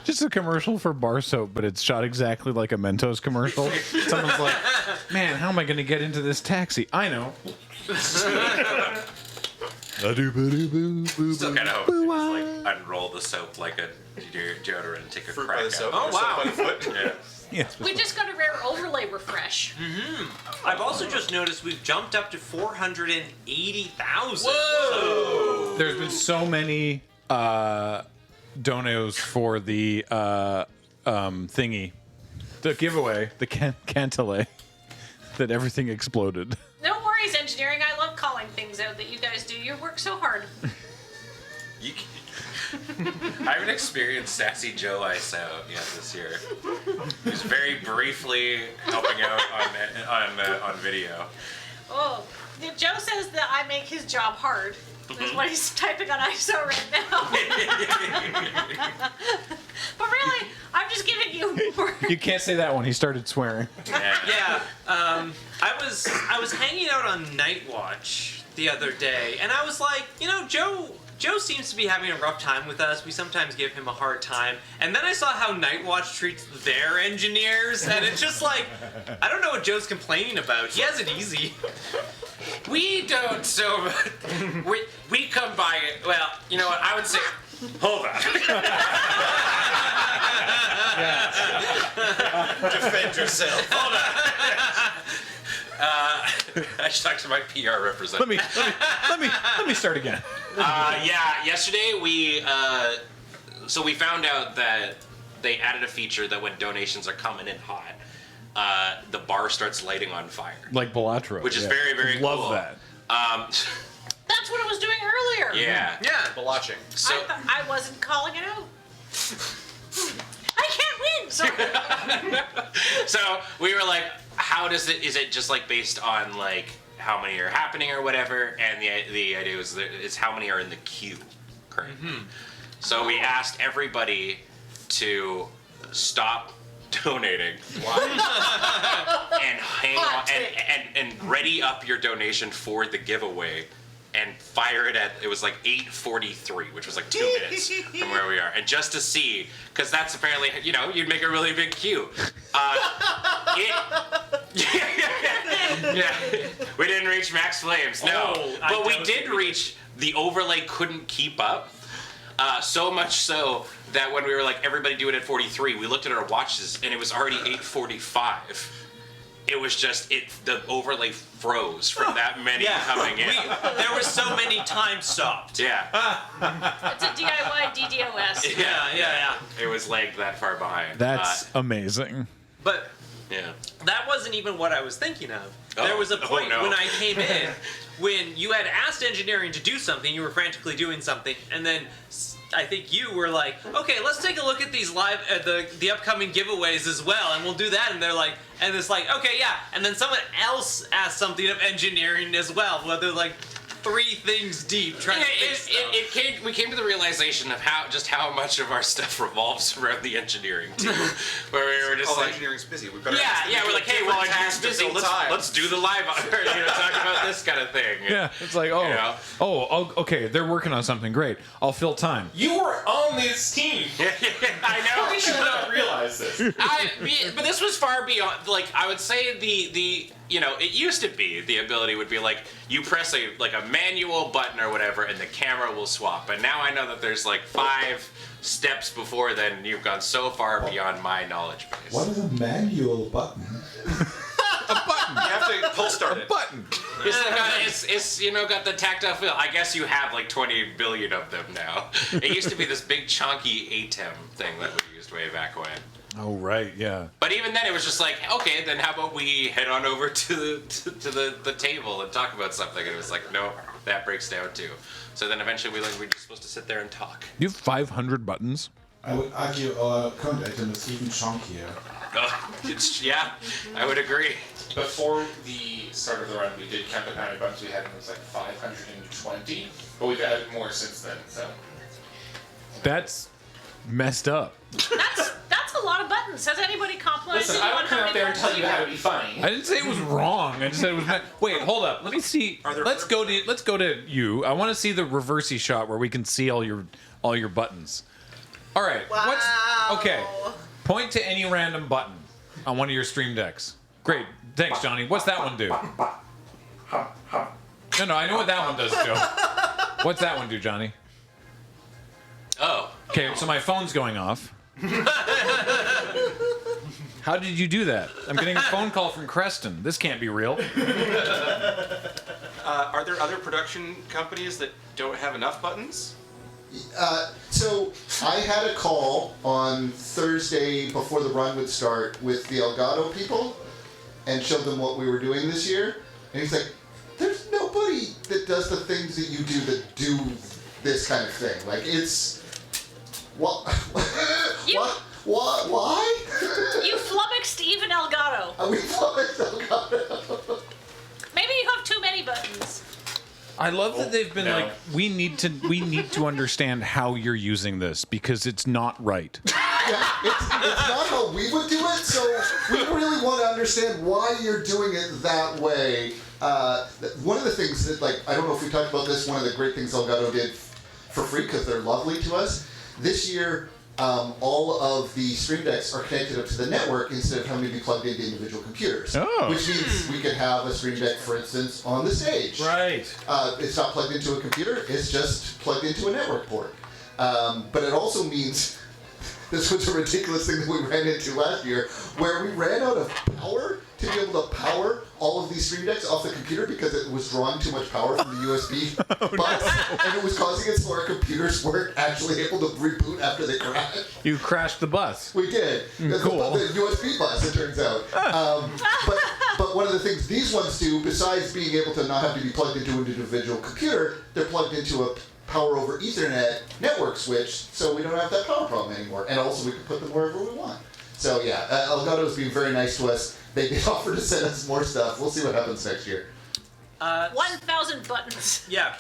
Just a commercial for bar soap, but it's shot exactly like a Mentos commercial. Someone's like, man, how am I going to get into this taxi? I know. Still kind of hope they just like unroll the soap like a deodorant and take a Fruit crack by the at soap. it. Oh wow! Yeah. Yes. We just got a rare overlay refresh. I've also just noticed we've jumped up to 480,000. Whoa! There's been so many donos for the thingy, the giveaway, the Cantelé, that everything exploded. No worries, engineering. I love calling things out that you guys do. You work so hard. I haven't experienced Sassy Joe ISO yet this year. He was very briefly helping out on video. Oh, Joe says that I make his job hard. That's what he's typing on ISO right now. But really, I'm just giving you more. You can't say that one. He started swearing. Yeah, I was hanging out on Night Watch the other day, and I was like, you know, Joe seems to be having a rough time with us. We sometimes give him a hard time. And then I saw how Night Watch treats their engineers, and it's just like, I don't know what Joe's complaining about. He has it easy. We don't so we come by it. Well, you know what? I would say, hold on. Defend yourself. Hold on. I should talk to my PR representative. Let me start again. Yeah, yesterday we found out that they added a feature that when donations are coming in hot, the bar starts lighting on fire. Like Balatro. Which is very, very Love cool. that. That's what it was doing earlier. Yeah. Watching. So I wasn't calling it out. I can't win. So so we were like, how does it? Is it just like based on like how many are happening or whatever? And the idea was that it's how many are in the queue currently. So we asked everybody to stop donating and hang on and ready up your donation for the giveaway and fire it at, it was like 8:43, which was like 2 minutes from where we are, and just to see, because that's apparently, you know, you'd make a really big queue. Yeah, we didn't reach max flames, no, but we did reach, the overlay couldn't keep up. So much so that when we were like, everybody do it at 43, we looked at our watches and it was already 8:45. It was just, the overlay froze from that many coming in. There were so many time stopped. Yeah. it's a DIY DDoS. Yeah. It was lagged that far behind. That's amazing. But yeah. that wasn't even what I was thinking of. Oh. There was a Oh, point no. when I came in, when you had asked engineering to do something, you were frantically doing something, and then I think you were like, okay, let's take a look at these live, the upcoming giveaways as well, and we'll do that, and they're like, and it's like, okay, yeah, and then someone else asked something of engineering as well, where they're like 3 things deep trying to fix stuff. We came to the realization of how much of our stuff revolves around the engineering team, where we were just like, engineering's busy. We better. we're like, hey, well, engineering's busy. Let's do the live, talk about this kind of thing. Yeah, it's like, okay, they're working on something great. I'll fill time. You were on this team. I know. You should not realize this. But this was far beyond. Like, I would say the you know, it used to be the ability would be like you press a manual button or whatever, and the camera will swap. But now I know that there's like 5 steps before then. You've gone so far beyond my knowledge base. What is a manual button? You have to pull start it. Button. It's you know, got the tactile feel. I guess you have like 20 billion of them now. It used to be this big chunky ATEM thing that we used way back when. Oh, right, yeah. But even then, it was just like, okay, then how about we head on over to the table and talk about something? And it was like, no, that breaks down too. So then eventually we're just supposed to sit there and talk. You have 500 buttons? I would argue our current item is even chunkier. I would agree. Before the start of the run, we did count the how many buttons we had, and it was like 520. But we've added more since then, so. That's messed up. That's a lot of buttons. Has anybody complimented Listen, you I on would come how out many there and buttons tell you how to be funny. I didn't say it was wrong. I just said it was. Wait, hold up. Let me see. Let's go to you. I want to see the reversey shot where we can see all your buttons. All right. Wow. Okay. Point to any random button on one of your Stream Decks. Great. Thanks, Johnny. What's that one do? No, I know what that one does, Joe. What's that one do, Johnny? Oh. Okay, so my phone's going off. How did you do that? I'm getting a phone call from Creston. This can't be real. Are there other production companies that don't have enough buttons? So I had a call on Thursday before the run would start with the Elgato people and showed them what we were doing this year. And he's like, there's nobody that does the things that you do that do this kind of thing. Like, it's... What? Why? You flummoxed even Elgato. We flummoxed Elgato. Maybe you have too many buttons. I love that they've been No. like, we need to understand how you're using this because it's not right. Yeah, it's not how we would do it, so we really want to understand why you're doing it that way. One of the things that, like, I don't know if we talked about this, one of the great things Elgato did for free, because they're lovely to us, this year, all of the Stream Decks are connected up to the network instead of having to be plugged into individual computers. Oh. Which means we could have a Stream Deck, for instance, on the stage. Right. It's not plugged into a computer, it's just plugged into a network port. But it also means, this was a ridiculous thing that we ran into last year, where we ran out of power to be able to power all of these Stream Decks off the computer because it was drawing too much power from the USB bus, and it was causing it so our computers weren't actually able to reboot after they crashed. You crashed the bus. We did. Cool. The USB bus, it turns out. But one of the things these ones do, besides being able to not have to be plugged into an individual computer, they're plugged into a power over Ethernet network switch, so we don't have that power problem anymore. And also we can put them wherever we want. So yeah, Elgato is being very nice to us. They offer to send us more stuff. We'll see what happens next year. 1,000 buttons. Yeah,